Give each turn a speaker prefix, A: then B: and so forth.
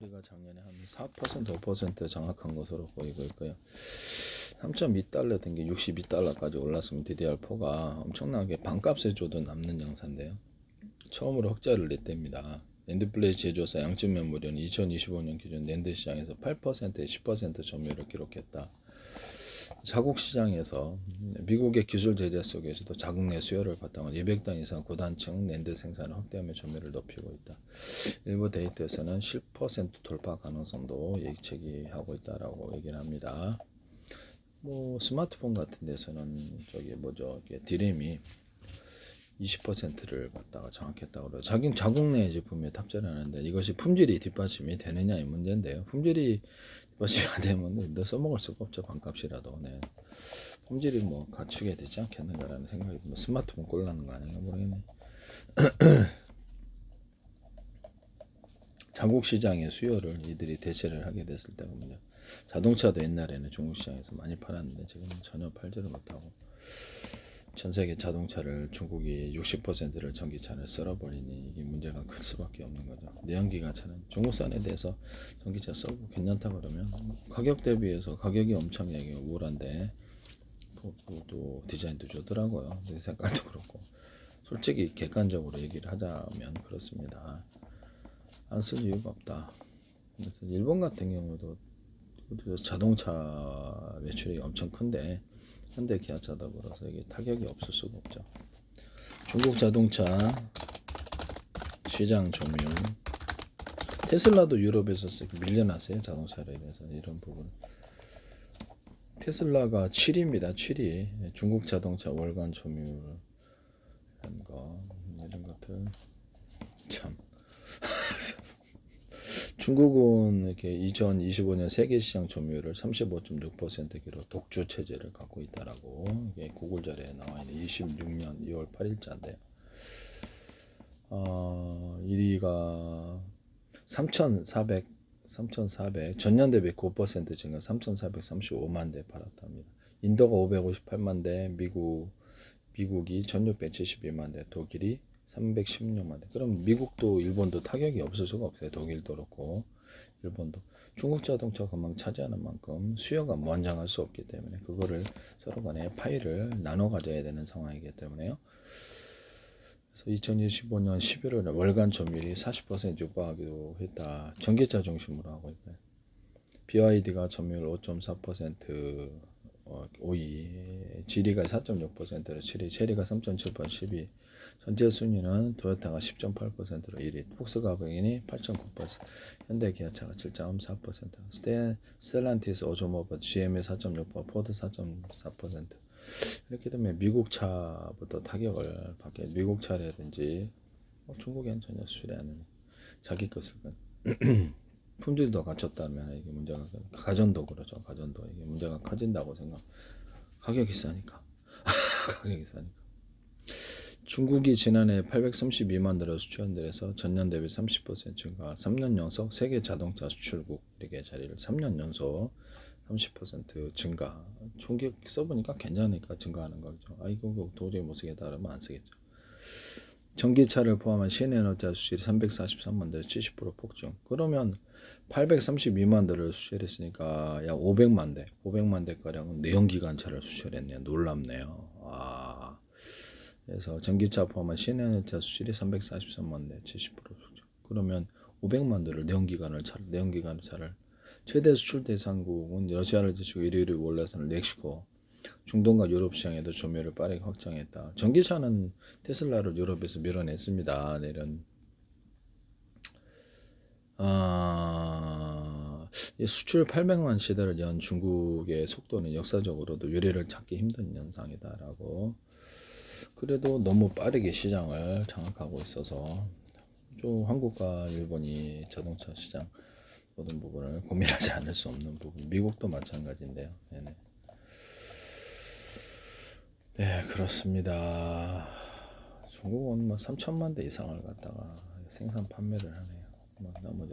A: 우리가 작년에 한 4% 5% 장악한 것으로 보이고 있고요. 3.2달러 된 게 62달러까지 올랐으면 DDR4가 엄청나게 반값에 줘도 남는 양사인데요. 처음으로 흑자를 냈답니다. 낸드플레이 제조사 양측 매물은 2025년 기준 낸드 시장에서 8%에 10% 점유율을 기록했다. 자국 시장에서 미국의 기술 제재 속에서도 자국 내 수요를 바탕으로 200단 이상 고단층 낸드 생산을 확대하며 점유율을 높이고 있다. 일부 데이터에서는 10% 돌파 가능성도 예측하고 있다라고 얘기를 합니다. 뭐 스마트폰 같은 데서는 저기 뭐죠, 디램이 20%를 갖다가 장악했다고 그래요. 자국 내 제품에 탑재를 하는데 이것이 품질이 뒷받침이 되느냐의 문제인데요. 품질이 뒷받침이 안 되면 너 써먹을 수가 없죠. 반값이라도. 네. 품질이 뭐 갖추게 되지 않겠는가라는 생각이 뭐 스마트폰 꼴라는 거 아닌가 모르겠네. 자국 시장의 수요를 이들이 대체를 하게 됐을 때가 문제. 자동차도 옛날에는 중국 시장에서 많이 팔았는데 지금은 전혀 팔지를 못하고 전 세계 자동차를 중국이 60%를 전기차를 썰어버리니 이게 문제가 클 수밖에 없는 거죠. 내연기관차는 중국산에 대해서 전기차 써고 괜찮다 그러면 가격 대비해서 가격이 엄청나게 우월한데 또 디자인도 좋더라고요. 내 색깔도 그렇고 솔직히 객관적으로 얘기를 하자면 그렇습니다. 안 쓸 이유가 없다. 그래서 일본 같은 경우도 자동차 매출이 엄청 큰데 현대 기아차 더불어서 이게 타격이 없을 수가 없죠. 중국 자동차 시장 점유율 테슬라도 유럽에서 밀려났어요. 자동차에 대해서 이런 부분. 테슬라가 7위입니다. 7위. 중국 자동차 월간 점유율 이런 것들 참. 중국은 이렇게 2025년 세계 시장 점유율을 35.6% 기록 독주 체제를 갖고 있다라고 이게 구글 자료에 나와 있는 26년 2월 8일자인데요. 1위가 3,400 전년 대비 9% 증가 3,435만 대 팔았답니다. 인도가 558만 대, 미국이 1,672만 대, 독일이 316만 대. 그럼 미국도 일본도 타격이 없을 수가 없어요. 독일도 그렇고 일본도. 중국 자동차 금방 차지하는 만큼 수요가 무한정할 수 없기 때문에 그거를 서로 간에 파이를 나눠 가져야 되는 상황이기 때문에요. 그래서 2025년 11월 월간 점유율이 40% 육박하기도 했다. 전기차 중심으로 하고 있고요. BYD가 점유율 5.4% 5위, 지리가 4.6%로 7위, 체리가 3.7% 10위, 전체 순위는 토요타가 10.8%로 1위, 폭스바겐이 8.9%, 현대 기아차가 7.4%, 스텔란티스 오토모빌, GM이 4.6%, 포드 4.4%. 이렇게 되면 미국 차부터 타격을 받게, 미국 차라든지 중국엔 전혀 수출이 안 하는 자기 것을 품질도 갖췄다면 이게 문제가 가전도 그렇죠. 가전도 이게 문제가 커진다고 생각. 가격이 싸니까. 가격이 싸니까. 중국이 지난해 832만 대를 수출한들에서 전년 대비 30% 증가, 3년 연속 세계 자동차 수출국 이렇게 자리를 3년 연속 30% 증가. 총격 써보니까 괜찮으니까 증가하는 거죠. 이거 도저히 못 쓰겠다 그러면 안 쓰겠죠. 전기차를 포함한 신에너지 수출이 343만 대, 70% 폭증. 그러면 832만 대를 수출했으니까 약 500만 대가량은 내연기관차를 수출했네요. 놀랍네요. 그래서 전기차 포함한 신에너지 수출이 343만 대, 70% 폭증. 그러면 500만 대를 내연기관차를 최대 수출 대상국은 러시아를 제치고 1위를 올라서는 멕시코, 중동과 유럽 시장에도 점유율을 빠르게 확장했다. 전기차는 테슬라를 유럽에서 밀어냈습니다. 내년 수출 800만 시대를 연 중국의 속도는 역사적으로도 유례를 찾기 힘든 현상이다라고. 그래도 너무 빠르게 시장을 장악하고 있어서 좀 한국과 일본이 자동차 시장 모든 부분을 고민하지 않을 수 없는 부분. 미국도 마찬가지인데요. 네네. 네, 그렇습니다. 중국은 뭐 3천만 대 이상을 갖다가 생산 판매를 하네요. 너무